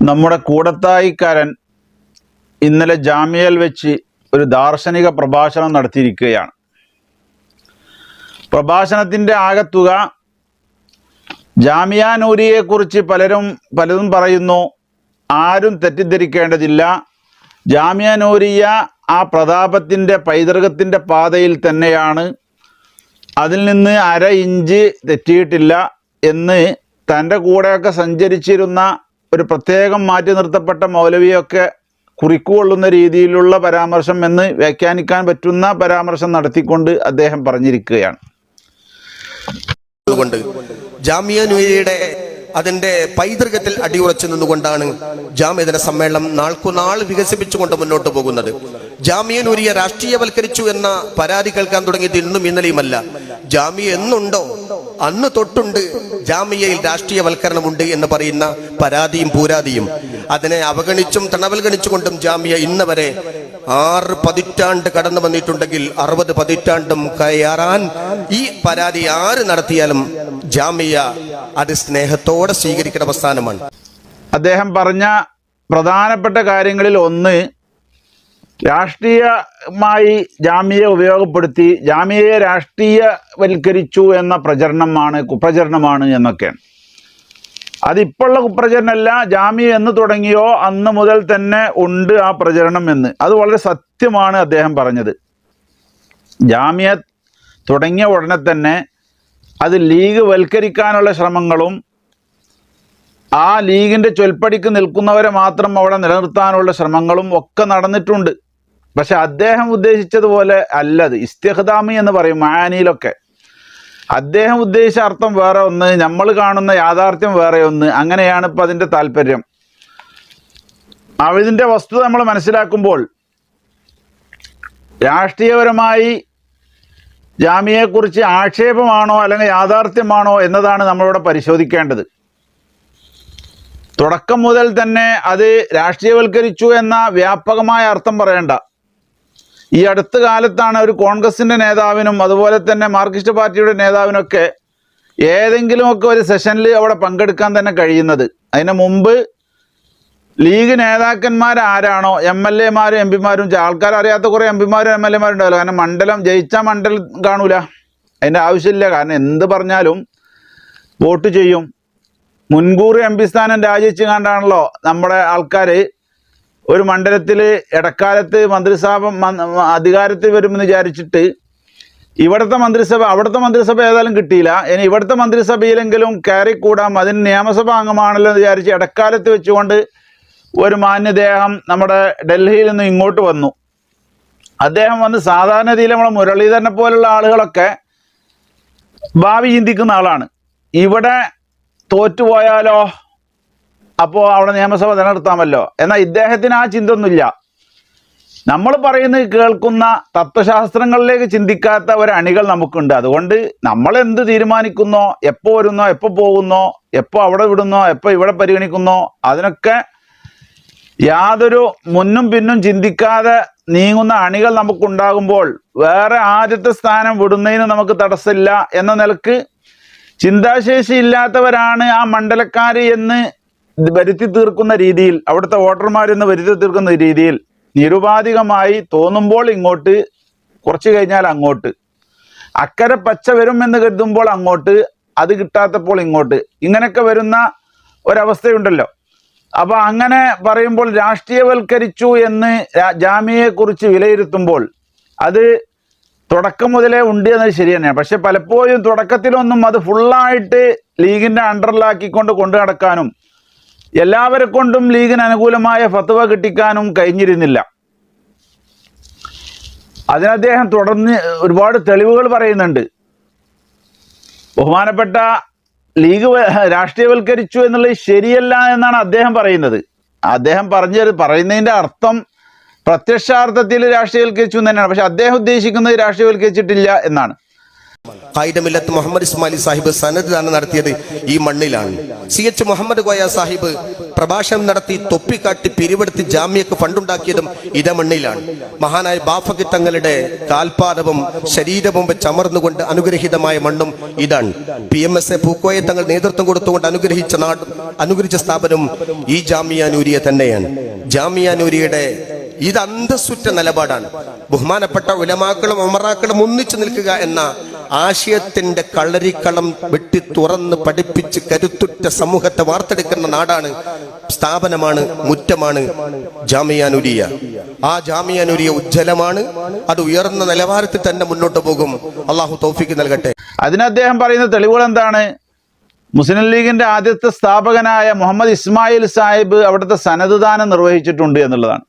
നമ്മുടെ കൂടത്തായിക്കാരൻ ഇന്നലെ ജാമ്യയിൽ വെച്ച് ഒരു ദാർശനിക പ്രഭാഷണം നടത്തിയിരിക്കുകയാണ്. പ്രഭാഷണത്തിൻ്റെ ആകത്തുക ജാമിയ നൂരിയെക്കുറിച്ച് പലതും പറയുന്നു. ആരും തെറ്റിദ്ധരിക്കേണ്ടതില്ല. ജാമിയ നൂരിയ ആ പ്രതാപത്തിൻ്റെ പൈതൃകത്തിൻ്റെ പാതയിൽ തന്നെയാണ്. അതിൽ നിന്ന് അര ഇഞ്ച് തെറ്റിയിട്ടില്ല എന്ന് തൻ്റെ കൂടെയൊക്കെ സഞ്ചരിച്ചിരുന്ന ഒരു പ്രത്യേകം മാറ്റി നിർത്തപ്പെട്ട മൗലവിയൊക്കെ കുറിക്കുകൊള്ളുന്ന രീതിയിലുള്ള പരാമർശം എന്ന് വ്യാഖ്യാനിക്കാൻ പറ്റുന്ന പരാമർശം നടത്തിക്കൊണ്ട് അദ്ദേഹം പറഞ്ഞിരിക്കുകയാണ്. ജാമിയ നൂരിയുടെ അതിന്റെ പൈതൃകത്തിൽ അടിയുറച്ചു നിന്നുകൊണ്ടാണ് ജാമിയതല സമ്മേളനം നാൾക്കുനാൾ വികസിപ്പിച്ചുകൊണ്ട് മുന്നോട്ട് പോകുന്നത്. ജാമിയ നൂരിയെ രാഷ്ട്രീയവൽക്കരിച്ചു എന്ന പരാതി കേൾക്കാൻ തുടങ്ങിയത് ഇന്നും ഇന്നലെയുമല്ല. ജാമിയ എന്നുണ്ടോ അന്ന് തൊട്ടുണ്ട് ജാമിയയിൽ രാഷ്ട്രീയവൽക്കരണമുണ്ട് എന്ന് പറയുന്ന പരാതിയും പൂരാതിയും. അതിനെ അവഗണിച്ചും തണവൽഗണിച്ചുകൊണ്ടും ജാമിയ ഇന്ന് വരെ 6 പതിറ്റാണ്ട് കടന്നു വന്നിട്ടുണ്ടെങ്കിൽ 60 പതിറ്റാണ്ടും കയറാൻ ഈ പരാതി ആര് നടത്തിയാലും ജാമിയ അത് സ്നേഹത്തോടെ സ്വീകരിക്കുന്ന പ്രസ്ഥാനമാണ്. അദ്ദേഹം പറഞ്ഞ പ്രധാനപ്പെട്ട കാര്യങ്ങളിൽ ഒന്ന്, രാഷ്ട്രീയമായി ജാമിയയെ ഉപയോഗപ്പെടുത്തി ജാമിയയെ രാഷ്ട്രീയവൽക്കരിച്ചു എന്ന കുപ്രചരണമാണ് എന്നൊക്കെയാണ്. അതിപ്പോഴുള്ള കുപ്രചരണമല്ല. ജാമിയ എന്ന് തുടങ്ങിയോ അന്ന് മുതൽ തന്നെ ഉണ്ട് ആ പ്രചരണം എന്ന്. അത് വളരെ സത്യമാണ് അദ്ദേഹം പറഞ്ഞത്. ജാമിയ തുടങ്ങിയ ഉടനെ തന്നെ അത് ലീഗ് വൽക്കരിക്കാനുള്ള ശ്രമങ്ങളും ആ ലീഗിൻ്റെ ചൊൽപ്പടിക്ക് നിൽക്കുന്നവരെ മാത്രം അവിടെ നിലനിർത്താനുള്ള ശ്രമങ്ങളും ഒക്കെ നടന്നിട്ടുണ്ട്. പക്ഷെ അദ്ദേഹം ഉദ്ദേശിച്ചതുപോലെ അല്ലത്. ഇസ്തിഖ്ദാമി എന്ന് പറയും മആനിയിലൊക്കെ. അദ്ദേഹം ഉദ്ദേശിച്ച അർത്ഥം വേറെ ഒന്ന്, നമ്മൾ കാണുന്ന യാഥാർത്ഥ്യം വേറെ ഒന്ന്. അങ്ങനെയാണ് ഇപ്പം അതിൻ്റെ താല്പര്യം. ഇതിൻ്റെ വസ്തുത നമ്മൾ മനസ്സിലാക്കുമ്പോൾ രാഷ്ട്രീയപരമായി ജാമിയയെക്കുറിച്ച് ആക്ഷേപമാണോ അല്ലെങ്കിൽ യാഥാർത്ഥ്യമാണോ എന്നതാണ് നമ്മളിവിടെ പരിശോധിക്കേണ്ടത്. തുടക്കം മുതൽ തന്നെ അത് രാഷ്ട്രീയവൽക്കരിച്ചു എന്ന വ്യാപകമായ അർത്ഥം പറയേണ്ട. ഈ അടുത്ത കാലത്താണ് ഒരു കോൺഗ്രസിൻ്റെ നേതാവിനും അതുപോലെ തന്നെ മാർക്സിസ്റ്റ് പാർട്ടിയുടെ നേതാവിനൊക്കെ ഏതെങ്കിലുമൊക്കെ ഒരു സെഷനിൽ അവിടെ പങ്കെടുക്കാൻ തന്നെ കഴിയുന്നത്. അതിന് മുമ്പ് ലീഗ് നേതാക്കന്മാരാരാണോ, MLA-മാരും MP-മാരും, ആൾക്കാരറിയാത്ത കുറേ MP-മാരും MLA-മാരും ഉണ്ടാവില്ല. കാരണം മണ്ഡലം കാണൂല. അതിൻ്റെ ആവശ്യമില്ല. കാരണം എന്ത് പറഞ്ഞാലും വോട്ട് ചെയ്യും. മുൻകൂർ MP സ്ഥാനം രാജിവെച്ച് കണ്ടാണല്ലോ നമ്മുടെ ആൾക്കാർ ഒരു മണ്ഡലത്തിൽ ഇടക്കാലത്ത് മന്ത്രിസഭ അധികാരത്തിൽ വരുമെന്ന് വിചാരിച്ചിട്ട് അവിടുത്തെ മന്ത്രിസഭ ഏതായാലും കിട്ടിയില്ല. ഇനി ഇവിടുത്തെ മന്ത്രിസഭയിലെങ്കിലും കയറിക്കൂടാം, അതിന് നിയമസഭാ അംഗമാണല്ലോ എന്ന് വിചാരിച്ച് ഇടക്കാലത്ത് വെച്ചുകൊണ്ട് ഒരു മാന്യദേഹം നമ്മുടെ ഡൽഹിയിൽ നിന്ന് ഇങ്ങോട്ട് വന്നു. അദ്ദേഹം വന്ന് സാധാരണ രീതിയിൽ നമ്മളെ മുരളീധരനെ പോലുള്ള ആളുകളൊക്കെ ഭാവി ചിന്തിക്കുന്ന ആളാണ്. ഇവിടെ തോറ്റുപോയാലോ, അപ്പോൾ അവിടെ നിയമസഭ നിലനിർത്താമല്ലോ. എന്നാൽ ഇദ്ദേഹത്തിന് ആ ചിന്ത ഒന്നുമില്ല. നമ്മൾ പറയുന്നത് കേൾക്കുന്ന തത്വശാസ്ത്രങ്ങളിലേക്ക് ചിന്തിക്കാത്ത ഒരു അണികൾ നമുക്കുണ്ട്. അതുകൊണ്ട് നമ്മൾ എന്ത് തീരുമാനിക്കുന്നോ, എപ്പോൾ വരുന്നോ, എപ്പോൾ പോകുന്നോ, എപ്പോൾ അവിടെ വിടുന്നോ, എപ്പോൾ ഇവിടെ പരിഗണിക്കുന്നോ, അതിനൊക്കെ യാതൊരു മുന്നും പിന്നും ചിന്തിക്കാതെ നീങ്ങുന്ന അണികൾ നമുക്കുണ്ടാകുമ്പോൾ വേറെ ആദ്യത്തെ സ്ഥാനം വിടുന്നതിന് നമുക്ക് തടസ്സമില്ല എന്ന നിലക്ക് ചിന്താശേഷി ഇല്ലാത്തവരാണ് ആ മണ്ഡലക്കാർ എന്ന് വരുത്തി തീർക്കുന്ന രീതിയിൽ, അവിടുത്തെ വോട്ടർമാരെന്ന് വരുത്തി തീർക്കുന്ന രീതിയിൽ നിരുപാധികമായി തോന്നുമ്പോൾ ഇങ്ങോട്ട്, കുറച്ച് കഴിഞ്ഞാൽ അങ്ങോട്ട്, അക്കരെ പച്ച വരും എന്ന് കരുതുമ്പോൾ അങ്ങോട്ട്, അത് കിട്ടാത്തപ്പോൾ ഇങ്ങോട്ട്, ഇങ്ങനെയൊക്കെ വരുന്ന ഒരവസ്ഥയുണ്ടല്ലോ. അപ്പോൾ അങ്ങനെ പറയുമ്പോൾ രാഷ്ട്രീയവൽക്കരിച്ചു എന്ന് ജാമിയയെക്കുറിച്ച് വിലയിരുത്തുമ്പോൾ അത് തുടക്കം മുതലേ ഉണ്ട് എന്നത് ശരി തന്നെയാണ്. പക്ഷെ പലപ്പോഴും തുടക്കത്തിലൊന്നും അത് ഫുള്ളായിട്ട് ലീഗിൻ്റെ അണ്ടറിലാക്കിക്കൊണ്ട് കൊണ്ടു നടക്കാനും എല്ലാവരെ കൊണ്ടും ലീഗിന് അനുകൂലമായ ഫത്വ കിട്ടിക്കാനും കഴിഞ്ഞിരുന്നില്ല. അതിന് അദ്ദേഹം തുടർന്ന് ഒരുപാട് തെളിവുകൾ പറയുന്നുണ്ട്. ബഹുമാനപ്പെട്ട ലീഗ് രാഷ്ട്രീയവൽക്കരിച്ചു എന്നുള്ളത് ശരിയല്ല എന്നാണ് അദ്ദേഹം പറയുന്നത്. അദ്ദേഹം പറയുന്നതിൻ്റെ അർത്ഥം പ്രത്യക്ഷാർത്ഥത്തിൽ രാഷ്ട്രീയവൽക്കരിച്ചു എന്ന് തന്നെയാണ്. പക്ഷെ അദ്ദേഹം ഉദ്ദേശിക്കുന്നത് രാഷ്ട്രീയവൽക്കരിച്ചിട്ടില്ല എന്നാണ്. ഖായിദമില്ലത്ത് മുഹമ്മദ് ഇസ്മാലി സാഹിബ് സനദ് ദാനം നടത്തിയത് ഈ മണ്ണിലാണ്. CH മുഹമ്മദ് കോയ സാഹിബ് പ്രഭാഷണം നടത്തി തൊപ്പിക്കാട്ടി പിരിവെടുത്ത് ജാമ്യക്ക് ഫണ്ടുണ്ടാക്കിയതും ഇതേ മണ്ണിലാണ്. മഹാനായ ബാഫക്കി തങ്ങളുടെ കാൽപാദവും ശരീരവും വെച്ച് അമർന്നുകൊണ്ട് അനുഗ്രഹീതമായ മണ്ണും ഇതാണ്. PMSA പൂക്കോയ തങ്ങൾ നേതൃത്വം കൊടുത്തുകൊണ്ട് അനുഗ്രഹിച്ച സ്ഥാപനം ഈ ജാമിയ നൂരിയ തന്നെയാണ്. ജാമിയ നൂരിയുടെ ഇത് അന്തസ്സുറ്റ നിലപാടാണ്. ബഹുമാനപ്പെട്ട ഉലമാക്കളും ഉമറാക്കളും ഒന്നിച്ചു നിൽക്കുക എന്ന ആശയത്തിന്റെ കളരിക്കളം വെട്ടി തുറന്ന് പഠിപ്പിച്ച് കരുത്തുറ്റ സമൂഹത്തെ വാർത്തെടുക്കുന്ന നാടാണ്, സ്ഥാപനമാണ്, മുറ്റമാണ് ജാമിയ നൂരിയ. ആ ജാമിയ നൂരിയ ഉജ്ജ്വലമാണ്. അത് ഉയർന്ന നിലവാരത്തിൽ തന്നെ മുന്നോട്ട് പോകും. അള്ളാഹു തൗഫീഖ് നൽകട്ടെ. അതിന് അദ്ദേഹം പറയുന്ന തെളിവുകൾ എന്താണ്? മുസ്ലിം ലീഗിന്റെ ആദ്യത്തെ സ്ഥാപകനായ മുഹമ്മദ് ഇസ്മായിൽ സാഹിബ് അവിടുത്തെ സനദ് ദാനം നിർവഹിച്ചിട്ടുണ്ട് എന്നുള്ളതാണ്.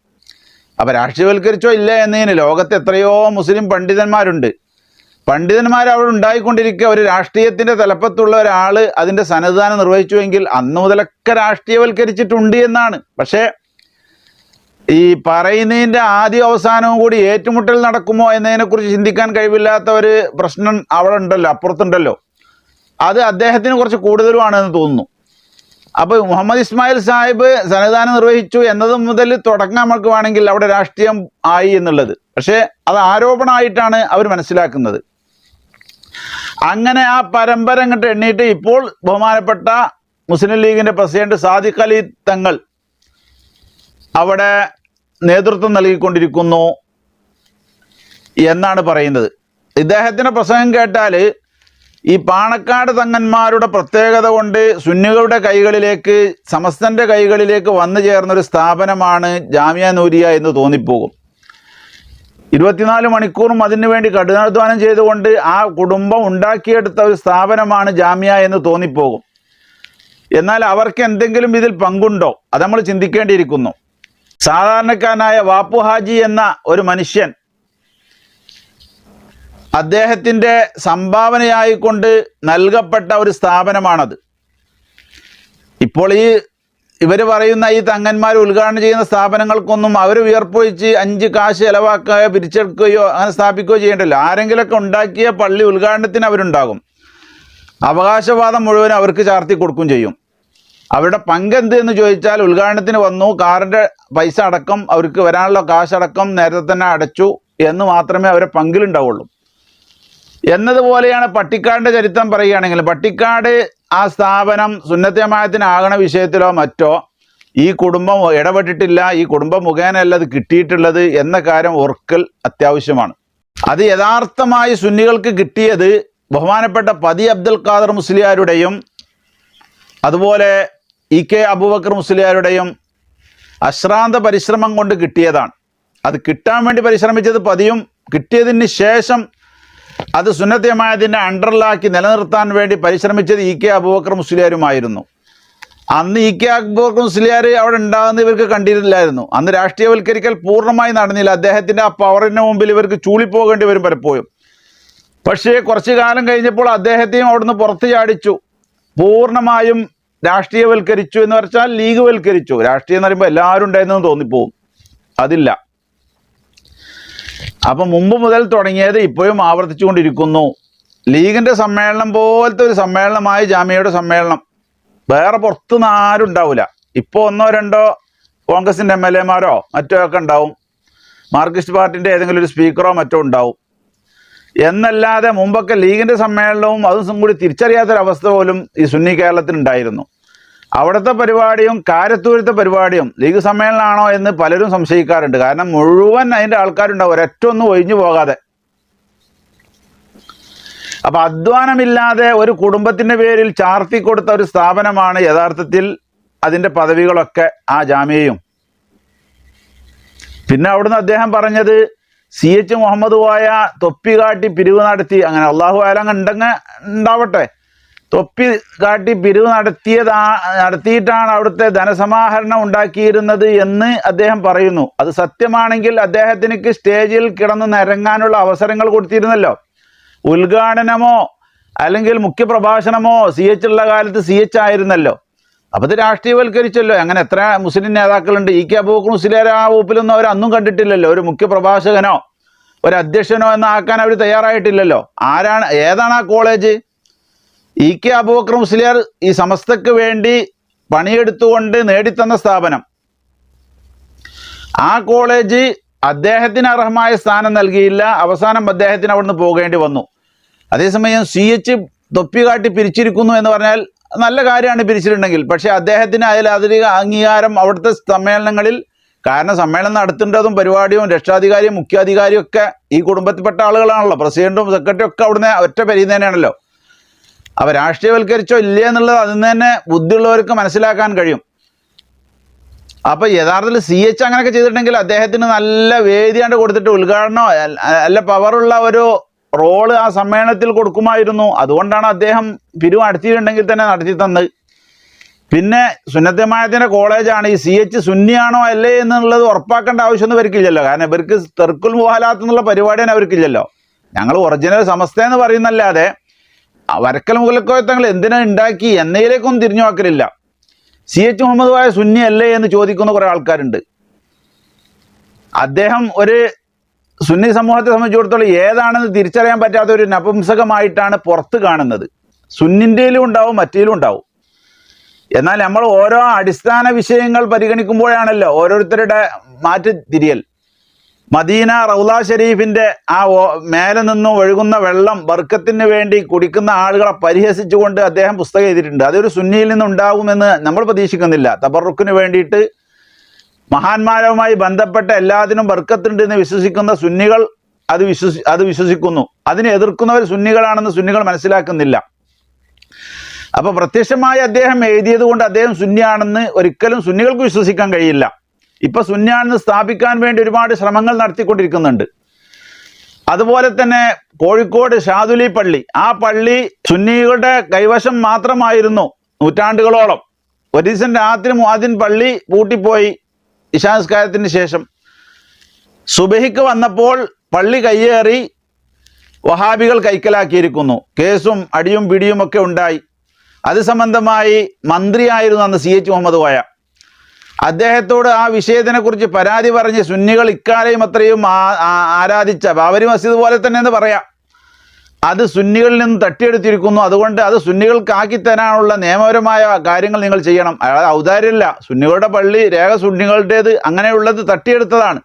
അപ്പൊ രാഷ്ട്രീയവൽക്കരിച്ചോ ഇല്ല എന്നതിന് ലോകത്ത് എത്രയോ മുസ്ലിം പണ്ഡിതന്മാരുണ്ട്. പണ്ഡിതന്മാർ അവിടെ ഉണ്ടായിക്കൊണ്ടിരിക്കുക. ഒരു രാഷ്ട്രീയത്തിന്റെ തലപ്പത്തുള്ള ഒരാൾ അതിന്റെ സനദ് ദാനം നിർവഹിച്ചുവെങ്കിൽ അന്ന് മുതലൊക്കെ രാഷ്ട്രീയവൽക്കരിച്ചിട്ടുണ്ട് എന്നാണ്. പക്ഷേ ഈ പറയുന്നതിന്റെ ആദ്യ അവസാനവും കൂടി ഏറ്റുമുട്ടൽ നടക്കുമോ എന്നതിനെക്കുറിച്ച് ചിന്തിക്കാൻ കഴിവില്ലാത്ത ഒരു പ്രശ്നം അവിടെ ഉണ്ടല്ലോ, അപ്പുറത്തുണ്ടല്ലോ. അത് അദ്ദേഹത്തിന് കുറച്ച് കൂടുതലുമാണെന്ന് തോന്നുന്നു. അപ്പോൾ മുഹമ്മദ് ഇസ്മായിൽ സാഹിബ് സന്നദ്ധാനം നിർവഹിച്ചു എന്നത് മുതൽ തുടങ്ങാൻ നമുക്ക് വേണമെങ്കിൽ അവിടെ രാഷ്ട്രീയം ആയി എന്നുള്ളത്. പക്ഷേ അത് ആരോപണമായിട്ടാണ് അവർ മനസ്സിലാക്കുന്നത്. അങ്ങനെ ആ പരമ്പര അങ്ങോട്ട് എണ്ണീട്ട് ഇപ്പോൾ ബഹുമാനപ്പെട്ട മുസ്ലിം ലീഗിന്റെ പ്രസിഡന്റ് സാദിഖ് അലി തങ്ങൾ അവിടെ നേതൃത്വം നൽകിക്കൊണ്ടിരിക്കുന്നു എന്നാണ് പറയുന്നത്. ഇദ്ദേഹത്തിന്റെ പ്രസംഗം കേട്ടാൽ ഈ പാണക്കാട് തങ്ങന്മാരുടെ പ്രത്യേകത കൊണ്ട് സുന്നികളുടെ കൈകളിലേക്ക്, സമസ്തന്റെ കൈകളിലേക്ക് വന്നു ചേർന്നൊരു സ്ഥാപനമാണ് ജാമിയ നൂരിയ എന്ന് തോന്നിപ്പോകും. 24 മണിക്കൂറും അതിനുവേണ്ടി കഠിനാധ്വാനം ചെയ്തുകൊണ്ട് ആ കുടുംബം ഉണ്ടാക്കിയെടുത്ത ഒരു സ്ഥാപനമാണ് ജാമിയ എന്ന് തോന്നിപ്പോകും. എന്നാൽ അവർക്ക് എന്തെങ്കിലും ഇതിൽ പങ്കുണ്ടോ? അത് നമ്മൾ ചിന്തിക്കേണ്ടിയിരിക്കുന്നു. സാധാരണക്കാരനായ വാപ്പു ഹാജി എന്ന ഒരു മനുഷ്യൻ അദ്ദേഹത്തിൻ്റെ സംഭാവനയായിക്കൊണ്ട് നൽകപ്പെട്ട ഒരു സ്ഥാപനമാണത്. ഇപ്പോൾ ഇവർ പറയുന്ന ഈ തങ്ങന്മാർ ഉദ്ഘാടനം ചെയ്യുന്ന സ്ഥാപനങ്ങൾക്കൊന്നും അവർ വിയർപ്പൊഴിച്ച് 5 കാശ് ചിലവാക്കുകയോ പിരിച്ചെടുക്കുകയോ അങ്ങനെ സ്ഥാപിക്കുകയോ ചെയ്യേണ്ടല്ലോ. ആരെങ്കിലുമൊക്കെ ഉണ്ടാക്കിയ പള്ളി ഉദ്ഘാടനത്തിന് അവരുണ്ടാകും. അവകാശവാദം മുഴുവൻ അവർക്ക് ചാർത്തി കൊടുക്കുകയും ചെയ്യും. അവരുടെ പങ്കെന്ത് എന്ന് ചോദിച്ചാൽ ഉദ്ഘാടനത്തിന് വന്നു, കാറിൻ്റെ പൈസ അടക്കം, അവർക്ക് വരാനുള്ള കാശടക്കം നേരത്തെ തന്നെ അടച്ചു എന്ന് മാത്രമേ അവരെ പങ്കിലുണ്ടാവുള്ളൂ. എന്നതുപോലെയാണ് പട്ടിക്കാടിൻ്റെ ചരിത്രം പറയുകയാണെങ്കിൽ, പട്ടിക്കാട് ആ സ്ഥാപനം സുന്നത്ത് ജമാഅത്തിനാകണ വിഷയത്തിലോ മറ്റോ ഈ കുടുംബം ഇടപെട്ടിട്ടില്ല. ഈ കുടുംബം മുഖേനയല്ല അത് കിട്ടിയിട്ടുള്ളത് എന്ന കാര്യം ഓർക്കൽ അത്യാവശ്യമാണ്. അത് യഥാർത്ഥമായി സുന്നികൾക്ക് കിട്ടിയത് ബഹുമാനപ്പെട്ട പതി അബ്ദുൽ ഖാദർ മുസ്ലിയാരുടെയും അതുപോലെ EK അബൂബക്കർ മുസ്ലിയാരുടെയും അശ്രാന്ത പരിശ്രമം കൊണ്ട് കിട്ടിയതാണ്. അത് കിട്ടാൻ വേണ്ടി പരിശ്രമിച്ചത് പതിയും, കിട്ടിയതിന് ശേഷം അത് സുന്നത്ത് ജമാഅത്തിൻ്റെ അണ്ടറിലാക്കി നിലനിർത്താൻ വേണ്ടി പരിശ്രമിച്ചത് EK അബൂബക്കർ മുസ്ലിയാരുമായിരുന്നു. അന്ന് EK അബൂബക്കർ മുസ്ലിയാർ അവിടെ ഉണ്ടാകുന്ന ഇവർക്ക് കണ്ടിട്ടില്ലായിരുന്നു. അന്ന് രാഷ്ട്രീയവൽക്കരിക്കൽ പൂർണ്ണമായി നടന്നില്ല. അദ്ദേഹത്തിൻ്റെ ആ പവറിന് മുമ്പിൽ ഇവർക്ക് ചൂളിപ്പോകേണ്ടി വരും പലപ്പോഴും. പക്ഷേ കുറച്ചു കാലം കഴിഞ്ഞപ്പോൾ അദ്ദേഹത്തെയും അവിടുന്ന് പുറത്ത് ചാടിച്ചു. പൂർണ്ണമായും രാഷ്ട്രീയവൽക്കരിച്ചു എന്ന് പറഞ്ഞാൽ ലീഗ് വൽക്കരിച്ചു. രാഷ്ട്രീയം എന്ന് പറയുമ്പോൾ എല്ലാവരും ഉണ്ടായിരുന്നെന്ന് തോന്നിപ്പോവും. അതില്ല. അപ്പം മുമ്പ് മുതൽ തുടങ്ങിയത് ഇപ്പോഴും ആവർത്തിച്ചുകൊണ്ടിരിക്കുന്നു. ലീഗിൻ്റെ സമ്മേളനം പോലത്തെ ഒരു സമ്മേളനമായി ജാമിയയുടെ സമ്മേളനം വേറെ പുറത്തുനിന്ന് ആരും ഉണ്ടാവില്ല. ഇപ്പോൾ 1-2 കോൺഗ്രസിൻ്റെ MLA മാരോ മറ്റോ ഒക്കെ ഉണ്ടാവും. മാർക്സിസ്റ്റ് പാർട്ടിൻ്റെ ഏതെങ്കിലും ഒരു സ്പീക്കറോ മറ്റോ ഉണ്ടാവും. എന്നല്ലാതെ മുമ്പൊക്കെ ലീഗിൻ്റെ സമ്മേളനവും അതും കൂടി തിരിച്ചറിയാത്തൊരവസ്ഥ പോലും ഈ സുന്നി കേരളത്തിലുണ്ടായിരുന്നു. അവിടുത്തെ പരിപാടിയും കാരത്തൂരത്തെ പരിപാടിയും ലീഗ് സമ്മേളനമാണോ എന്ന് പലരും സംശയിക്കാറുണ്ട്. കാരണം മുഴുവൻ അതിൻ്റെ ആൾക്കാരുണ്ടാവും, ഒരൊറ്റ ഒന്നും ഒഴിഞ്ഞു പോകാതെ. അപ്പം അധ്വാനമില്ലാതെ ഒരു കുടുംബത്തിൻ്റെ പേരിൽ ചാർത്തി കൊടുത്ത ഒരു സ്ഥാപനമാണ് യഥാർത്ഥത്തിൽ അതിൻ്റെ പദവികളൊക്കെ ആ ജാമിയയും. പിന്നെ അവിടുന്ന് അദ്ദേഹം പറഞ്ഞത് CH മുഹമ്മദ് കോയ തൊപ്പി കാട്ടി പിരിവ് നടത്തി, അങ്ങനെ അള്ളാഹു ആലം ഉണ്ടാവട്ടെ, തൊപ്പി കാട്ടി പിരിവ് നടത്തിയിട്ടാണ് അവിടുത്തെ ധനസമാഹരണം ഉണ്ടാക്കിയിരുന്നത് എന്ന് അദ്ദേഹം പറയുന്നു. അത് സത്യമാണെങ്കിൽ അദ്ദേഹത്തിന് സ്റ്റേജിൽ കിടന്ന് നിരങ്ങാനുള്ള അവസരങ്ങൾ കൊടുത്തിരുന്നല്ലോ. ഉദ്ഘാടനമോ അല്ലെങ്കിൽ മുഖ്യപ്രഭാഷണമോ CH ഉള്ള കാലത്ത് CH ആയിരുന്നല്ലോ. അപ്പോൾ ഇത് രാഷ്ട്രീയവൽക്കരിച്ചല്ലോ. അങ്ങനെ എത്ര മുസ്ലിം നേതാക്കളുണ്ട്. EK അബൂബക്കർ മുസ്ലിയാർ ആ വകുപ്പിലൊന്നും അവർ അന്നും കണ്ടിട്ടില്ലല്ലോ. ഒരു മുഖ്യപ്രഭാഷകനോ ഒരു അധ്യക്ഷനോ എന്നാക്കാൻ അവർ തയ്യാറായിട്ടില്ലല്ലോ. ഏതാണ് ആ കോളേജ്? EK അബൂബക്കർ മുസ്ലിയാർ ഈ സമസ്തക്ക് വേണ്ടി പണിയെടുത്തുകൊണ്ട് നേടിത്തന്ന സ്ഥാപനം. ആ കോളേജ് അദ്ദേഹത്തിന് അർഹമായ സ്ഥാനം നൽകിയില്ല. അവസാനം അദ്ദേഹത്തിന് അവിടുന്ന് പോകേണ്ടി വന്നു. അതേസമയം CH തൊപ്പി കാട്ടി പിരിച്ചിരിക്കുന്നു എന്ന് പറഞ്ഞാൽ നല്ല കാര്യമാണ് പിരിച്ചിട്ടുണ്ടെങ്കിൽ. പക്ഷേ അദ്ദേഹത്തിന് അതിലധിക അംഗീകാരം അവിടുത്തെ സമ്മേളനങ്ങളിൽ, കാരണം സമ്മേളനം നടത്തേണ്ടതും പരിപാടിയും രക്ഷാധികാരിയും മുഖ്യാധികാരിയും ഒക്കെ ഈ കുടുംബത്തിൽപ്പെട്ട ആളുകളാണല്ലോ. പ്രസിഡന്റും സെക്രട്ടറിയും ഒക്കെ അവിടുന്ന് ഒറ്റ പരിധി തന്നെയാണല്ലോ. അപ്പോൾ രാഷ്ട്രീയവൽക്കരിച്ചോ ഇല്ലേ എന്നുള്ളത് അതിൽ നിന്ന് തന്നെ ബുദ്ധിയുള്ളവർക്ക് മനസ്സിലാക്കാൻ കഴിയും. അപ്പോൾ യഥാർത്ഥത്തിൽ CH അങ്ങനെയൊക്കെ ചെയ്തിട്ടുണ്ടെങ്കിൽ അദ്ദേഹത്തിന് നല്ല വേദിയാണ്ട് കൊടുത്തിട്ട് ഉദ്ഘാടനം നല്ല പവറുള്ള ഒരു റോള് ആ സമ്മേളനത്തിൽ കൊടുക്കുമായിരുന്നു. അതുകൊണ്ടാണ് അദ്ദേഹം പിരിവ് നടത്തിയിട്ടുണ്ടെങ്കിൽ തന്നെ നടത്തി തന്നത്. പിന്നെ സുന്നത്തമായത്തിൻ്റെ കോളേജാണ്. ഈ CH സുന്നിയാണോ അല്ലേ എന്നുള്ളത് ഉറപ്പാക്കേണ്ട ആവശ്യമൊന്നും ഇവർക്കില്ലല്ലോ. കാരണം ഇവർക്ക് തെർക്കുൽ മുഹാലാത്ത് എന്നുള്ള പരിപാടി തന്നെ അവർക്കില്ലല്ലോ. ഞങ്ങൾ ഒറിജിനൽ സമസ്ത എന്ന് പറയുന്നല്ലാതെ വരക്കൽ മുഗലക്കോയത്തങ്ങൾ എന്തിനാ ഉണ്ടാക്കി എന്നതിലേക്കൊന്നും തിരിഞ്ഞു നോക്കലില്ല. CH മുഹമ്മദ് കോയ സുന്നി അല്ലേ എന്ന് ചോദിക്കുന്ന കുറേ ആൾക്കാരുണ്ട്. അദ്ദേഹം ഒരു സുന്നി സമൂഹത്തെ സംബന്ധിച്ചിടത്തോളം ഏതാണെന്ന് തിരിച്ചറിയാൻ പറ്റാത്ത ഒരു നപുംസകമായിട്ടാണ് പുറത്ത് കാണുന്നത്. സുന്നിൻ്റെയിലും ഉണ്ടാവും, മറ്റേലും ഉണ്ടാവും. എന്നാൽ നമ്മൾ ഓരോ അടിസ്ഥാന വിഷയങ്ങൾ പരിഗണിക്കുമ്പോഴാണല്ലോ ഓരോരുത്തരുടെ മാറ്റി തിരിയൽ. മദീന റൗള ഷരീഫിൻ്റെ ആ മേലെ നിന്നും ഒഴുകുന്ന വെള്ളം ബർക്കത്തിന് വേണ്ടി കുടിക്കുന്ന ആളുകളെ പരിഹസിച്ചുകൊണ്ട് അദ്ദേഹം പുസ്തകം എഴുതിയിട്ടുണ്ട്. അതൊരു സുന്നിയിൽ നിന്നുണ്ടാകുമെന്ന് നമ്മൾ പ്രതീക്ഷിക്കുന്നില്ല. തബറുക്കിന് വേണ്ടിയിട്ട് മഹാന്മാരുമായി ബന്ധപ്പെട്ട എല്ലാത്തിനും ബർക്കത്തുണ്ട് എന്ന് വിശ്വസിക്കുന്ന സുന്നികൾ അത് വിശ്വസിക്കുന്നു. അതിനെ എതിർക്കുന്നവർ സുന്നികളാണെന്ന് സുന്നികൾ മനസ്സിലാക്കുന്നില്ല. അപ്പോൾ പ്രത്യക്ഷമായി അദ്ദേഹം എഴുതിയത് കൊണ്ട് അദ്ദേഹം സുന്നിയാണെന്ന് ഒരിക്കലും സുന്നികൾക്ക് വിശ്വസിക്കാൻ കഴിയില്ല. ഇപ്പോൾ സുന്നിയാണെന്ന് സ്ഥാപിക്കാൻ വേണ്ടി ഒരുപാട് ശ്രമങ്ങൾ നടത്തിക്കൊണ്ടിരിക്കുന്നുണ്ട്. അതുപോലെ തന്നെ കോഴിക്കോട് ഷാദുലി പള്ളി, ആ പള്ളി സുന്നികളുടെ കൈവശം മാത്രമായിരുന്നു നൂറ്റാണ്ടുകളോളം. ഒരു ദിവസം രാത്രി മുഅദ്ദിൻ പള്ളി പൂട്ടിപ്പോയി. ഇശാ നിസ്കാരത്തിന് ശേഷം സുബഹിക്ക് വന്നപ്പോൾ പള്ളി കയ്യേറി വഹാബികൾ കൈക്കലാക്കിയിരിക്കുന്നു. കേസും അടിയും പിടിയും ഒക്കെ ഉണ്ടായി. അത് സംബന്ധമായി മന്ത്രിയായിരുന്നു അന്ന് CH മുഹമ്മദ് കോയ. അദ്ദേഹത്തോട് ആ വിഷയത്തിനെക്കുറിച്ച് പരാതി പറഞ്ഞ് സുന്നികൾ ഇക്കാലയും അത്രയും ആരാധിച്ച ബാബരി മസ്ജിദ് പോലെ തന്നെ എന്ന് പറയാം, അത് സുന്നികളിൽ നിന്ന് തട്ടിയെടുത്തിരിക്കുന്നു. അതുകൊണ്ട് അത് സുന്നികൾക്കാക്കി തരാനുള്ള നിയമപരമായ കാര്യങ്ങൾ നിങ്ങൾ ചെയ്യണം. അയാൾ ഔദാര്യമല്ല, സുന്നികളുടെ പള്ളി രേഖ സുന്നികളുടേത്, അങ്ങനെയുള്ളത് തട്ടിയെടുത്തതാണ്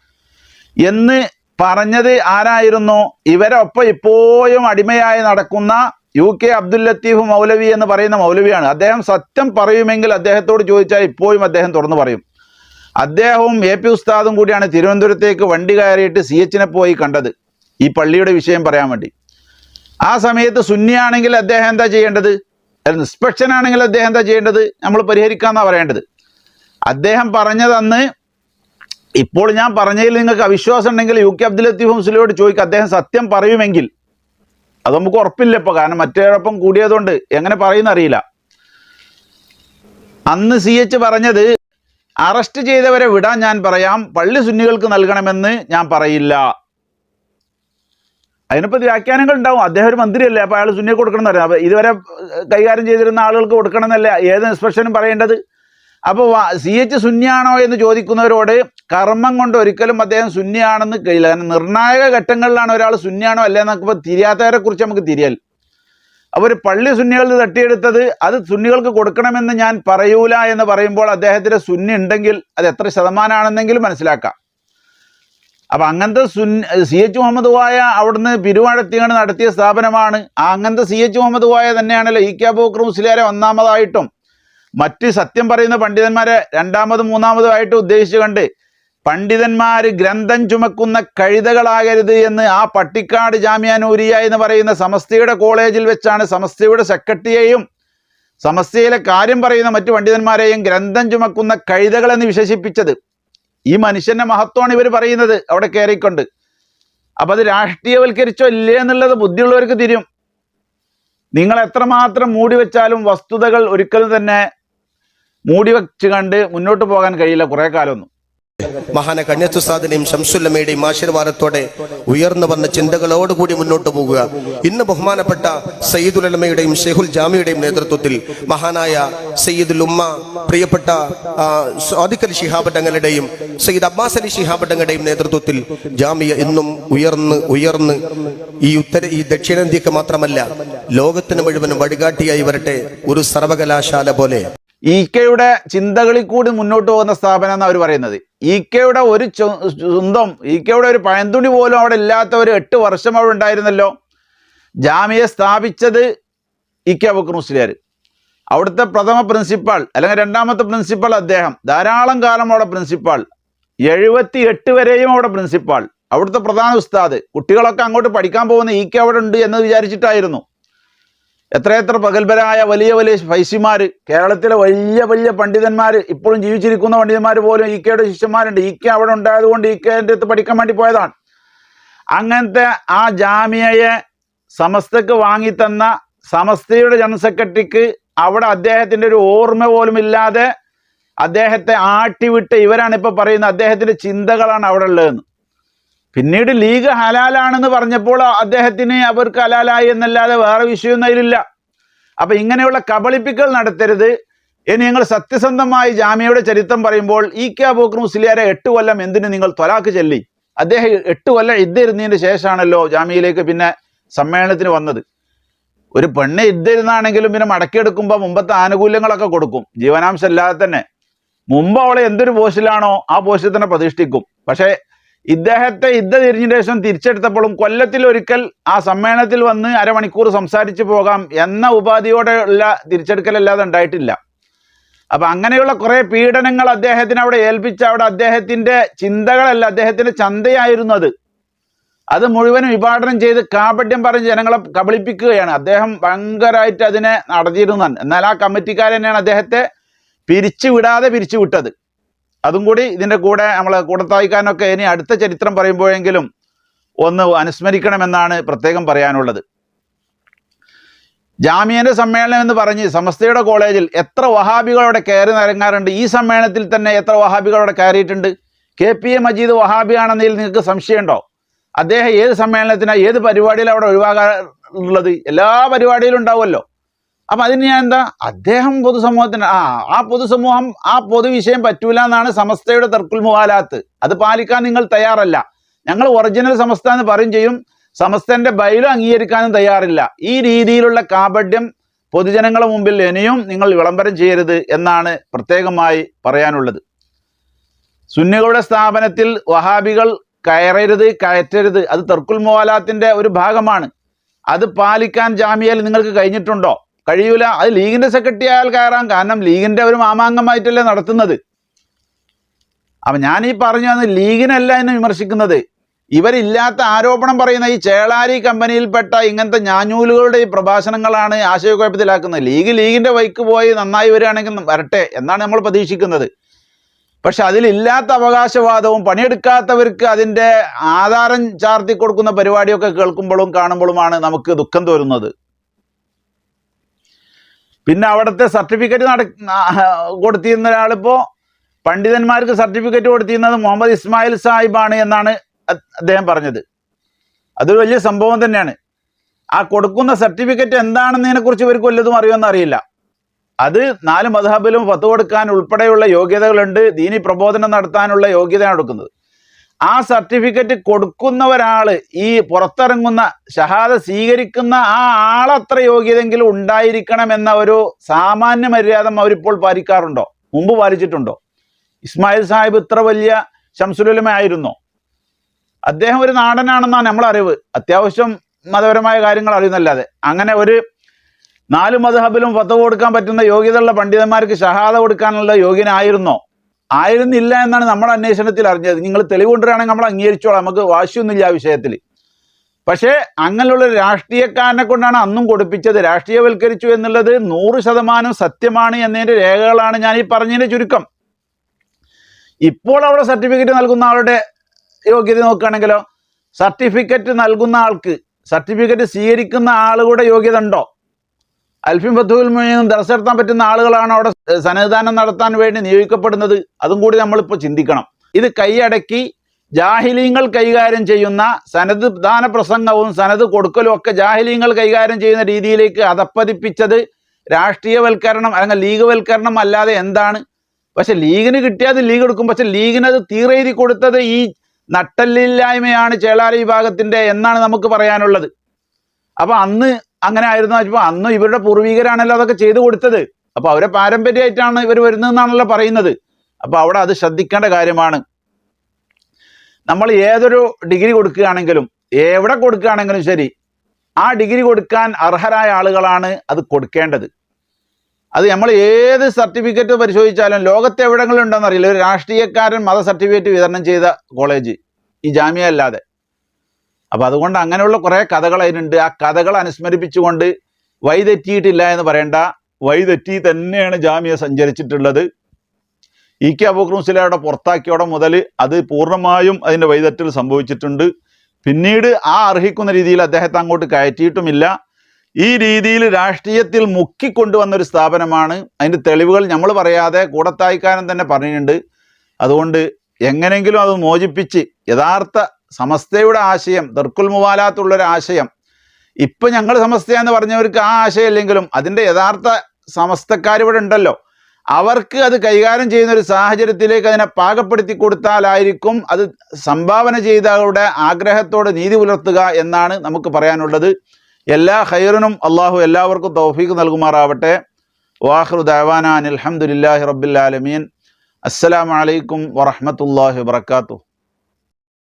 എന്ന് പറഞ്ഞത് ആരായിരുന്നു? ഇവരൊപ്പം ഇപ്പോഴും അടിമയായി നടക്കുന്ന UK അബ്ദുൽ ലത്തീഫ് മൗലവി എന്ന് പറയുന്ന മൗലവിയാണ്. അദ്ദേഹം സത്യം പറയുമെങ്കിൽ അദ്ദേഹത്തോട് ചോദിച്ചാൽ ഇപ്പോഴും അദ്ദേഹം തുറന്നു പറയും. അദ്ദേഹവും AP ഉസ്താദും കൂടിയാണ് തിരുവനന്തപുരത്തേക്ക് വണ്ടി കയറിയിട്ട് CHനെ പോയി കണ്ടത് ഈ പള്ളിയുടെ വിഷയം പറയാൻ വേണ്ടി. ആ സമയത്ത് സുന്നിയാണെങ്കിൽ അദ്ദേഹം എന്താ ചെയ്യേണ്ടത്? നിഷ്പക്ഷനാണെങ്കിൽ അദ്ദേഹം എന്താ ചെയ്യേണ്ടത്? നമ്മൾ പരിഹരിക്കാമെന്നാണ് പറയേണ്ടത്. അദ്ദേഹം പറഞ്ഞതന്ന്, ഇപ്പോൾ ഞാൻ പറഞ്ഞതിൽ നിങ്ങൾക്ക് അവിശ്വാസം ഉണ്ടെങ്കിൽ UK അബ്ദുൽ ലത്തീഫ് മുസ്ലിയോട് ചോദിക്കുക. അദ്ദേഹം സത്യം പറയുമെങ്കിൽ, അത് നമുക്ക് ഉറപ്പില്ല ഇപ്പോൾ, കാരണം മറ്റേടൊപ്പം കൂടിയതുകൊണ്ട് എങ്ങനെ പറയുന്ന അറിയില്ല. അന്ന് CH പറഞ്ഞത്, അറസ്റ്റ് ചെയ്തവരെ വിടാൻ ഞാൻ പറയാം, പള്ളി സുന്നികൾക്ക് നൽകണമെന്ന് ഞാൻ പറയില്ല. അതിനിപ്പോൾ വ്യാഖ്യാനങ്ങൾ ഉണ്ടാവും. അദ്ദേഹം ഒരു മന്ത്രിയല്ലേ, അപ്പോൾ അയാൾ സുന്നിയെ കൊടുക്കണം എന്നറിയാം. അപ്പോൾ ഇതുവരെ കൈകാര്യം ചെയ്തിരുന്ന ആളുകൾക്ക് കൊടുക്കണം എന്നല്ല ഏത് നിഷ്പക്ഷനും പറയേണ്ടത്. അപ്പോൾ CH സുന്നിയാണോ എന്ന് ചോദിക്കുന്നവരോട് കർമ്മം കൊണ്ട് ഒരിക്കലും അദ്ദേഹം സുന്നിയാണെന്ന് കഴിയില്ല. കാരണം നിർണായക ഘട്ടങ്ങളിലാണ് ഒരാൾ സുന്നിയാണോ അല്ലേ എന്നൊക്കെ തിരിയാത്തവരെ കുറിച്ച് നമുക്ക് തിരിയൽ. അപ്പോൾ ഒരു പള്ളി സുന്നികളിൽ തട്ടിയെടുത്തത് അത് സുന്നികൾക്ക് കൊടുക്കണമെന്ന് ഞാൻ പറയൂല എന്ന് പറയുമ്പോൾ അദ്ദേഹത്തിൻ്റെ സുന്നി ഉണ്ടെങ്കിൽ അത് എത്ര ശതമാനമാണെന്നെങ്കിലും മനസ്സിലാക്കാം. അപ്പം അങ്ങനത്തെ CH മുഹമ്മദ് കോയ അവിടുന്ന് പിരിവടത്തിയാണ് നടത്തിയ സ്ഥാപനമാണ്. അങ്ങനത്തെ CH മുഹമ്മദ് കോയ തന്നെയാണല്ലോ EK അബൂബക്കർ മുസ്ലിയാരെ ഒന്നാമതായിട്ടും മറ്റ് സത്യം പറയുന്ന പണ്ഡിതന്മാരെ രണ്ടാമതും മൂന്നാമതുമായിട്ട് ഉദ്ദേശിച്ചു കണ്ട് പണ്ഡിതന്മാർ ഗ്രന്ഥം ചുമക്കുന്ന കഴുതകളാകരുത് എന്ന് ആ പട്ടിക്കാട് ജാമിയ നൂരിയ എന്ന് പറയുന്ന സമസ്തയുടെ കോളേജിൽ വെച്ചാണ് സമസ്തയുടെ സെക്രട്ടറിയെയും സമസ്തയിലെ കാര്യം പറയുന്ന മറ്റു പണ്ഡിതന്മാരെയും ഗ്രന്ഥം ചുമക്കുന്ന കഴുതകളെന്ന് വിശേഷിപ്പിച്ചത്. ഈ മനുഷ്യൻ്റെ മഹത്വമാണ് ഇവർ പറയുന്നത് അവിടെ കയറിക്കൊണ്ട്. അപ്പം അത് രാഷ്ട്രീയവൽക്കരിച്ചോ ഇല്ലേ എന്നുള്ളത് ബുദ്ധിയുള്ളവർക്ക് തിരിയും. നിങ്ങൾ എത്രമാത്രം മൂടി വെച്ചാലും വസ്തുതകൾ ഒരിക്കലും തന്നെ മൂടി വെച്ച് കണ്ട് മുന്നോട്ട് പോകാൻ കഴിയില്ല കുറേ കാലമൊന്നും. മഹാന കന്യത്തുസാദിനെയും ശംസുല്ലമ്മയുടെയും ആശീർവാദത്തോടെ ഉയർന്നു വന്ന ചിന്തകളോടുകൂടി മുന്നോട്ട് പോകുക. ഇന്ന് ബഹുമാനപ്പെട്ട സയ്യിദുൽ ഉലമയുടെയും ഷെയ്ഖുൽ ജാമിയുടെയും നേതൃത്വത്തിൽ മഹാനായ സയ്യിദുൽ ഉമ്മ പ്രിയപ്പെട്ട സാദിഖ് അലി ശിഹാബ് തങ്ങളുടെയും സയ്യിദ് അബ്ബാസ് അലി ശിഹാബ് തങ്ങളുടെയും നേതൃത്വത്തിൽ ജാമിയ ഇന്നും ഉയർന്ന് ഈ ദക്ഷിണേന്ത്യക്ക് മാത്രമല്ല ലോകത്തിന് മുഴുവനും വഴികാട്ടിയായി വരട്ടെ, ഒരു സർവകലാശാല പോലെ. ഈക്കയുടെ ചിന്തകളിൽ കൂടി മുന്നോട്ട് പോകുന്ന സ്ഥാപനം എന്നാണ് അവർ പറയുന്നത്. ഈക്കയുടെ ഒരു ഈക്കയുടെ ഒരു പഴന്തുണി പോലും അവിടെ ഇല്ലാത്ത ഒരു 8 വർഷം അവിടെ ഉണ്ടായിരുന്നല്ലോ. ജാമിയെ സ്ഥാപിച്ചത് ഈക്ക അബൂബക്കർ മുസ്ലിയാർ, അവിടുത്തെ പ്രഥമ പ്രിൻസിപ്പാൾ അല്ലെങ്കിൽ രണ്ടാമത്തെ പ്രിൻസിപ്പാൾ അദ്ദേഹം, ധാരാളം കാലം അവിടെ പ്രിൻസിപ്പാൾ, 78 വരെയും അവിടെ പ്രിൻസിപ്പാൾ, അവിടുത്തെ പ്രധാന ഉസ്താദ്. കുട്ടികളൊക്കെ അങ്ങോട്ട് പഠിക്കാൻ പോകുന്ന ഈക്ക അവിടെ ഉണ്ട് എന്ന് വിചാരിച്ചിട്ടായിരുന്നു. എത്രയെത്ര പ്രഗത്ഭരായ വലിയ ഫൈസിമാർ, കേരളത്തിലെ വലിയ പണ്ഡിതന്മാർ, ഇപ്പോഴും ജീവിച്ചിരിക്കുന്ന പണ്ഡിതന്മാർ പോലും ഈക്കയുടെ ശിഷ്യന്മാരുണ്ട്. ഈക്ക അവിടെ ഉണ്ടായതുകൊണ്ട് ഈക്കേൻ്റെ അടുത്ത് പഠിക്കാൻ വേണ്ടി പോയതാണ്. അങ്ങനത്തെ ആ ജാമിയയെ സമസ്തക്ക് വാങ്ങിത്തന്ന സമസ്തയുടെ ജനറൽ സെക്രട്ടറിക്ക് അവിടെ അദ്ദേഹത്തിൻ്റെ ഒരു ഓർമ്മ പോലും ഇല്ലാതെ അദ്ദേഹത്തെ ആട്ടിവിട്ട് ഇവരാണ് ഇപ്പോൾ പറയുന്നത് അദ്ദേഹത്തിൻ്റെ ചിന്തകളാണ് അവിടെ ഉള്ളതെന്ന്. പിന്നീട് ലീഗ് ഹലാലാണെന്ന് പറഞ്ഞപ്പോൾ അവർക്ക് ഹലാലായി എന്നല്ലാതെ വേറെ വിഷയമൊന്നും അതിലില്ല. അപ്പം ഇങ്ങനെയുള്ള കബളിപ്പിക്കൽ നടത്തരുത്. ഇനി നിങ്ങൾ സത്യസന്ധമായി ജാമിയയുടെ ചരിത്രം പറയുമ്പോൾ ഈക്ക അബൂബക്കർ മുസ്ലിയാരെ 8 കൊല്ലം എന്തിന് നിങ്ങൾ ത്വലാഖ് ചൊല്ലി? അദ്ദേഹം 8 കൊല്ലം ഇദ്ദയിരുന്നതിന് ശേഷമാണല്ലോ ജാമിയയിലേക്ക് പിന്നെ സമ്മേളനത്തിന് വന്നത്. ഒരു പെണ്ണ് ഇദ്ദയിരുന്നാണെങ്കിലും പിന്നെ മടക്കിയെടുക്കുമ്പോൾ മുമ്പത്തെ ആനുകൂല്യങ്ങളൊക്കെ കൊടുക്കും, ജീവനാംശം അല്ലാതെ തന്നെ. മുമ്പ് അവളെ എന്തൊരു പോസ്റ്റിലാണോ ആ പോസ്റ്റിൽ തന്നെ പ്രതിഷ്ഠിക്കും. പക്ഷേ ഇദ്ദേഹത്തെ യുദ്ധ തിരിഞ്ഞ ശേഷം തിരിച്ചെടുത്തപ്പോഴും കൊല്ലത്തിലൊരിക്കൽ ആ സമ്മേളനത്തിൽ വന്ന് അരമണിക്കൂർ സംസാരിച്ചു പോകാം എന്ന ഉപാധിയോടെ ഉള്ള തിരിച്ചെടുക്കലല്ലാതെ ഉണ്ടായിട്ടില്ല. അപ്പൊ അങ്ങനെയുള്ള കുറെ പീഡനങ്ങൾ അദ്ദേഹത്തിന് അവിടെ ഏൽപ്പിച്ച അവിടെ അദ്ദേഹത്തിന്റെ ചിന്തകളല്ല, അദ്ദേഹത്തിന്റെ ചന്തയായിരുന്നു അത് മുഴുവനും വിഭാടനം ചെയ്ത് കാപട്യം പറഞ്ഞ് ജനങ്ങളെ കബളിപ്പിക്കുകയാണ്. അദ്ദേഹം ഭയങ്കരമായിട്ട് അതിനെ നടത്തിയിരുന്നതാണ്. എന്നാൽ ആ കമ്മിറ്റിക്കാർ തന്നെയാണ് അദ്ദേഹത്തെ പിരിച്ചുവിട്ടത്. അതും കൂടി ഇതിൻ്റെ കൂടെ നമ്മൾ കൂടത്തായിക്കാനൊക്കെ ഇനി അടുത്ത ചരിത്രം പറയുമ്പോഴെങ്കിലും ഒന്ന് അനുസ്മരിക്കണമെന്നാണ് പ്രത്യേകം പറയാനുള്ളത്. ജാമിയന്റെ സമ്മേളനം എന്ന് പറഞ്ഞ് സമസ്തയുടെ കോളേജിൽ എത്ര വഹാബികൾ അവിടെ കയറി നിരങ്ങാറുണ്ട്. ഈ സമ്മേളനത്തിൽ തന്നെ എത്ര വഹാബികൾ അവിടെ കയറിയിട്ടുണ്ട്. KPA മജീദ് വഹാബിയാണെന്നതിൽ നിങ്ങൾക്ക് സംശയമുണ്ടോ? അദ്ദേഹം ഏത് സമ്മേളനത്തിനാണ് ഏത് പരിപാടിയിലാണ് അവിടെ ഒഴിവാകാറുള്ളത്? എല്ലാ പരിപാടിയിലും ഉണ്ടാവുമല്ലോ. അപ്പം അതിന് ഞാൻ എന്താ, അദ്ദേഹം പൊതുസമൂഹത്തിന് ആ പൊതുസമൂഹം ആ പൊതുവിഷയം പറ്റൂല എന്നാണ് സമസ്തയുടെ തർക്കുൽ മുവാലാത്ത്. അത് പാലിക്കാൻ നിങ്ങൾ തയ്യാറല്ല. ഞങ്ങൾ ഒറിജിനൽ സമസ്ത എന്ന് പറയും ചെയ്യും, സമസ്തന്റെ ബൈലും അംഗീകരിക്കാനും തയ്യാറില്ല. ഈ രീതിയിലുള്ള കാപട്യം പൊതുജനങ്ങളുടെ മുമ്പിൽ ഇനിയും നിങ്ങൾ വിളംബരം ചെയ്യരുത് എന്നാണ് പ്രത്യേകമായി പറയാനുള്ളത്. സുന്നികളുടെ സ്ഥാപനത്തിൽ വഹാബികൾ കയറ്റരുത്. അത് തർക്കുൽ മുവാലാത്തിന്റെ ഒരു ഭാഗമാണ്. അത് പാലിക്കാൻ ജാമിയയിൽ നിങ്ങൾക്ക് കഴിഞ്ഞിട്ടുണ്ടോ? കഴിയൂല. അത് ലീഗിന്റെ സെക്രട്ടറി ആയാൽ കയറാം, കാരണം ലീഗിന്റെ ഒരു മാമാങ്കമായിട്ടല്ലേ നടത്തുന്നത്. അപ്പം ഞാൻ ഈ പറഞ്ഞു വന്ന് ലീഗിനല്ല എന്നെ വിമർശിക്കുന്നത്, ഇവരില്ലാത്ത ആരോപണം പറയുന്ന ഈ ചേളാരി കമ്പനിയിൽപ്പെട്ട ഇങ്ങനത്തെ ഞാഞ്ഞൂലുകളുടെ ഈ പ്രഭാഷണങ്ങളാണ് ആശയക്കുഴപ്പത്തിലാക്കുന്നത്. ലീഗിന്റെ വഴിക്ക് പോയി നന്നായി വരികയാണെങ്കിൽ വരട്ടെ എന്നാണ് നമ്മൾ പ്രതീക്ഷിക്കുന്നത്. പക്ഷെ അതിലില്ലാത്ത അവകാശവാദവും പണിയെടുക്കാത്തവർക്ക് അതിൻ്റെ ആധാരം ചാർത്തി കൊടുക്കുന്ന പരിപാടിയൊക്കെ കേൾക്കുമ്പോഴും കാണുമ്പോഴുമാണ് നമുക്ക് ദുഃഖം തോന്നുന്നത്. പിന്നെ അവിടുത്തെ സർട്ടിഫിക്കറ്റ് കൊടുത്തിരുന്ന ഒരാളിപ്പോൾ പണ്ഡിതന്മാർക്ക് സർട്ടിഫിക്കറ്റ് കൊടുത്തിരുന്നത് മുഹമ്മദ് ഇസ്മായിൽ സാഹിബാണ് എന്നാണ് അദ്ദേഹം പറഞ്ഞത്. അതൊരു വലിയ സംഭവം തന്നെയാണ്. ആ കൊടുക്കുന്ന സർട്ടിഫിക്കറ്റ് എന്താണെന്നതിനെക്കുറിച്ച് ഇവർക്ക് വല്ലതും അറിയുമെന്ന് അറിയില്ല. അത് 4 മദ്ഹബിലും ഫത്വ കൊടുക്കാൻ ഉൾപ്പെടെയുള്ള യോഗ്യതകളുണ്ട്, ദീനി പ്രബോധനം നടത്താനുള്ള യോഗ്യതയാണ് കൊടുക്കുന്നത്. ആ സർട്ടിഫിക്കറ്റ് കൊടുക്കുന്ന ഒരാൾ ഈ പുറത്തിറങ്ങുന്ന ഷഹാദ സ്വീകരിക്കുന്ന ആ ആളത്ര യോഗ്യതെങ്കിലും ഉണ്ടായിരിക്കണം എന്ന ഒരു സാമാന്യ മര്യാദ അവരിപ്പോൾ പാലിക്കാറുണ്ടോ? മുമ്പ് പാലിച്ചിട്ടുണ്ടോ? ഇസ്മായിൽ സാഹിബ് ഇത്ര വലിയ ശംസുൽ ഉലമ ആയിരുന്നോ? അദ്ദേഹം ഒരു നാടനാണെന്നാണ് നമ്മളറിവ്. അത്യാവശ്യം മതപരമായ കാര്യങ്ങൾ അറിയുന്നല്ലാതെ അങ്ങനെ ഒരു 4 മദ്ഹബിലും ഫത്വ കൊടുക്കാൻ പറ്റുന്ന യോഗ്യതയുള്ള പണ്ഡിതന്മാർക്ക് ഷഹാദ കൊടുക്കാനുള്ള യോഗ്യനായിരുന്നോ? ആയിരുന്നില്ല എന്നാണ് നമ്മുടെ അന്വേഷണത്തിൽ അറിഞ്ഞത്. നിങ്ങൾ തെളിവ് കൊണ്ടുവരികയാണെങ്കിൽ നമ്മൾ അംഗീകരിച്ചോളാം, നമുക്ക് വാശിയൊന്നുമില്ല ആ വിഷയത്തിൽ. പക്ഷേ അങ്ങനെയുള്ള രാഷ്ട്രീയക്കാരനെ കൊണ്ടാണ് അന്നും കൊടുപ്പിച്ചത്. രാഷ്ട്രീയവൽക്കരിച്ചു എന്നുള്ളത് 100% സത്യമാണ് എന്നതിൻ്റെ രേഖകളാണ് ഞാൻ ഈ പറഞ്ഞതിൻ്റെ ചുരുക്കം. ഇപ്പോൾ അവിടെ സർട്ടിഫിക്കറ്റ് നൽകുന്ന ആളുടെ യോഗ്യത നോക്കുകയാണെങ്കിലോ, സർട്ടിഫിക്കറ്റ് നൽകുന്ന ആൾക്ക്, സർട്ടിഫിക്കറ്റ് സ്വീകരിക്കുന്ന ആളുകളുടെ യോഗ്യത ഉണ്ടോ? അൽഫിം ഫത്തുൽ മുഈനും ദർസ് നടത്താൻ പറ്റുന്ന ആളുകളാണ് അവിടെ സന്നദ്ധാനം നടത്താൻ വേണ്ടി നിയോഗിക്കപ്പെടുന്നത്. അതും കൂടി നമ്മളിപ്പോൾ ചിന്തിക്കണം. ഇത് കൈയടക്കി ജാഹിലീങ്ങൾ കൈകാര്യം ചെയ്യുന്ന സനദ് ദാന പ്രസംഗവും സനദ് കൊടുക്കലും ഒക്കെ ജാഹിലീങ്ങൾ കൈകാര്യം ചെയ്യുന്ന രീതിയിലേക്ക് അധപ്പതിപ്പിച്ചത് രാഷ്ട്രീയവൽക്കരണം അല്ലെങ്കിൽ ലീഗ് വൽക്കരണം അല്ലാതെ എന്താണ്? പക്ഷെ ലീഗിന് കിട്ടിയത് ലീഗ് എടുക്കും. പക്ഷെ ലീഗിനത് തീരെഴുതി കൊടുത്തത് ഈ നട്ടല്ലില്ലായ്മയാണ് ചേളാരി വിഭാഗത്തിന്റെ എന്നാണ് നമുക്ക് പറയാനുള്ളത്. അപ്പൊ അന്ന് അങ്ങനെ ആയിരുന്നു വെച്ചപ്പോൾ അന്ന് ഇവരുടെ പൂർവികരാണല്ലോ അതൊക്കെ ചെയ്തു കൊടുത്തത്. അപ്പൊ അവരെ പാരമ്പര്യമായിട്ടാണ് ഇവർ വരുന്നതെന്നാണല്ലോ പറയുന്നത്. അപ്പൊ അവിടെ അത് ശ്രദ്ധിക്കേണ്ട കാര്യമാണ്. നമ്മൾ ഏതൊരു ഡിഗ്രി കൊടുക്കുകയാണെങ്കിലും എവിടെ കൊടുക്കുകയാണെങ്കിലും ശരി, ആ ഡിഗ്രി കൊടുക്കാൻ അർഹരായ ആളുകളാണ് അത് കൊടുക്കേണ്ടത്. അത് നമ്മൾ ഏത് സർട്ടിഫിക്കറ്റ് പരിശോധിച്ചാലും ലോകത്തെ എവിടെങ്കിലും ഉണ്ടെന്നറിയില്ല ഒരു രാഷ്ട്രീയക്കാരൻ മത സർട്ടിഫിക്കറ്റ് വിതരണം ചെയ്ത കോളേജ് ഈ ജാമ്യ അല്ലാതെ. അപ്പം അതുകൊണ്ട് അങ്ങനെയുള്ള കുറേ കഥകൾ അതിനുണ്ട്. ആ കഥകൾ അനുസ്മരിപ്പിച്ചുകൊണ്ട് വഴിതെറ്റിയിട്ടില്ല എന്ന് പറയേണ്ട, വഴിതെറ്റി തന്നെയാണ് ജാമ്യ സഞ്ചരിച്ചിട്ടുള്ളത്. ഇ കെ അബൂബക്കർ മുസ്ലിയാരുടെ പുറത്താക്കിയോടെ മുതൽ അത് പൂർണ്ണമായും അതിൻ്റെ വഴിതെറ്റൽ സംഭവിച്ചിട്ടുണ്ട്. പിന്നീട് ആ അർഹിക്കുന്ന രീതിയിൽ അദ്ദേഹത്തെ അങ്ങോട്ട് കയറ്റിയിട്ടുമില്ല. ഈ രീതിയിൽ രാഷ്ട്രീയത്തിൽ മുക്കിക്കൊണ്ടുവന്നൊരു സ്ഥാപനമാണ്. അതിൻ്റെ തെളിവുകൾ നമ്മൾ പറയാതെ കൂടത്തായിക്കാരൻ തന്നെ പറഞ്ഞിട്ടുണ്ട്. അതുകൊണ്ട് എങ്ങനെങ്കിലും അത് മോചിപ്പിച്ച് യഥാർത്ഥ സമസ്തയുടെ ആശയം, ദർക്കുൽ മുവാലാത്തുള്ളൊരു ആശയം, ഇപ്പം ഞങ്ങൾ സമസ്തയെന്ന് പറഞ്ഞവർക്ക് ആ ആശയം ഇല്ലെങ്കിലും അതിൻ്റെ യഥാർത്ഥ സമസ്തക്കാരിവിടെ ഉണ്ടല്ലോ, അവർക്ക് അത് കൈകാര്യം ചെയ്യുന്ന ഒരു സാഹചര്യത്തിലേക്ക് അതിനെ പാകപ്പെടുത്തി കൊടുത്താലായിരിക്കും അത് സംഭാവന ചെയ്തവരുടെ ആഗ്രഹത്തോട് നീതി പുലർത്തുക എന്നാണ് നമുക്ക് പറയാനുള്ളത്. എല്ലാ ഖൈറിനും അള്ളാഹു എല്ലാവർക്കും തൗഫീഖ് നൽകുമാറാവട്ടെ. വാഖിറു ദഅവാനാ അനിൽ ഹംദുലില്ലാഹി റബ്ബിൽ ആലമീൻ. അസ്സലാമു അലൈക്കും വറഹ്മത്തുള്ളാഹി വബറകാതുഹു.